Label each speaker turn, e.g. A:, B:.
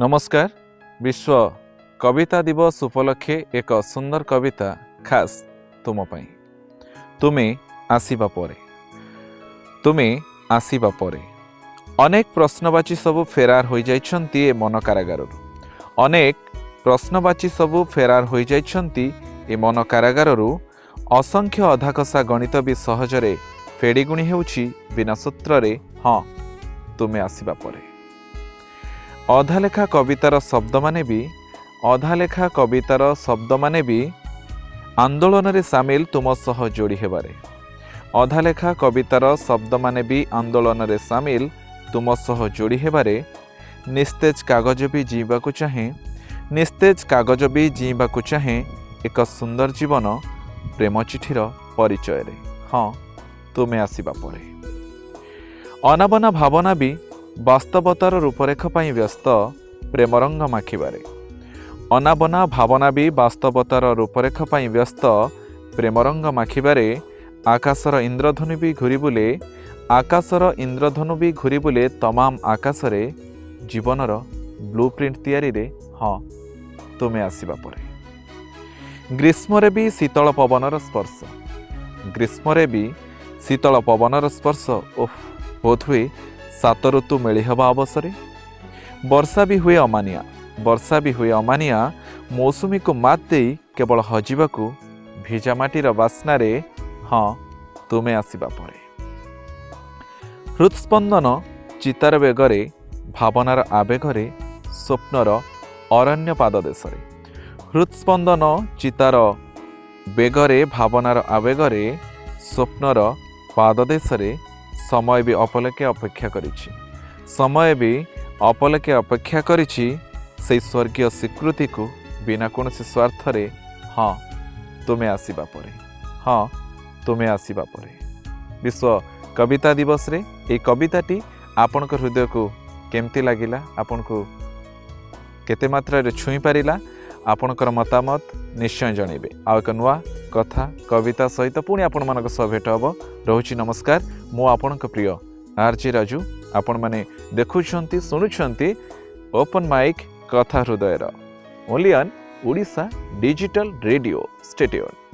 A: नमस्कार। विश्व कविता दिवस उपलक्षे एक सुंदर कविता खास तुम पाई। तुमे आसीबा परे अनेक प्रश्नवाची सबु फेरार हो जाइछंती ए मन कारागार। अनेक प्रश्नवाची सबु फेरार हो जाइछंती ए मन कारागार। असंख्य अधाकसा गणित भी सहजरे फेड़ीगुणी हेउछि बिना सूत्र रे। हाँ तुमे आसीबा परे अधालेखा कवितार शब्द माने भी आंदोलन रे सामिल तुम सह जोड़ी हेबारे। अधालेखा कवितार शब्द माने भी आंदोलन रे सामिल तुम सह जोड़ी हेबारे। निस्तेज कागज भी जीवाकु चाहे एक सुंदर जीवन प्रेम चिठीर परिचय रे। हाँ तुमे आसीबा परे अनाबना भावना भी वास्तवतार रूपरेख पाई व्यस्त प्रेम रंग माखिबारे। अनाबना भावना भी वास्तवतार रूपरेख पाई व्यस्त प्रेम रंग माखिबारे। आकाशर इंद्रधनु भी घूरी बुले तमाम आकाश रे जीवनर ब्लूप्रिंट तैयारी रे। हाँ तुमे आसीबा परे ग्रीष्म रे भी शीतल पवनर स्पर्श ओह बोधहुए सात ऋतु मेली हवा अवसरे। वर्षा भी हुए अमानिया मौसुमी को मात दे केवल हजिबाकू भिजा माटीर बास्ना रे। हाँ तुमे आसीबा परे हृत्स्पंदन चितार बेगरे भावनार आवेगरे स्वप्नर अरण्य पाददेशरे। हृत्स्पंदन चितार बेगरे भावनार आवेगरे स्वप्नर पाददेशरे। समय भी अपलके अपेक्षा करिछि से स्वर्गीय स्वीकृति को बिना कोनोसी स्वार्थ रे। हाँ तुमे आसीबा परे विश्व कविता दिवस रे ए कविताटी आपनक हृदय को केमती लागिला, आपनको केते मात्रा रे छुई पारिला, आपनकर मतामत निश्चय जणेबे। आ एक नुआ कथा कविता सहित पुणी आपण मानक सह भेट हबो। रहुछि नमस्कार। मो आपनक प्रिय आरजे राजू। आपण माने देखुछंती सुनुछंती ओपन माइक कथा हृदयर only on Odisha digital radio. Stay tuned.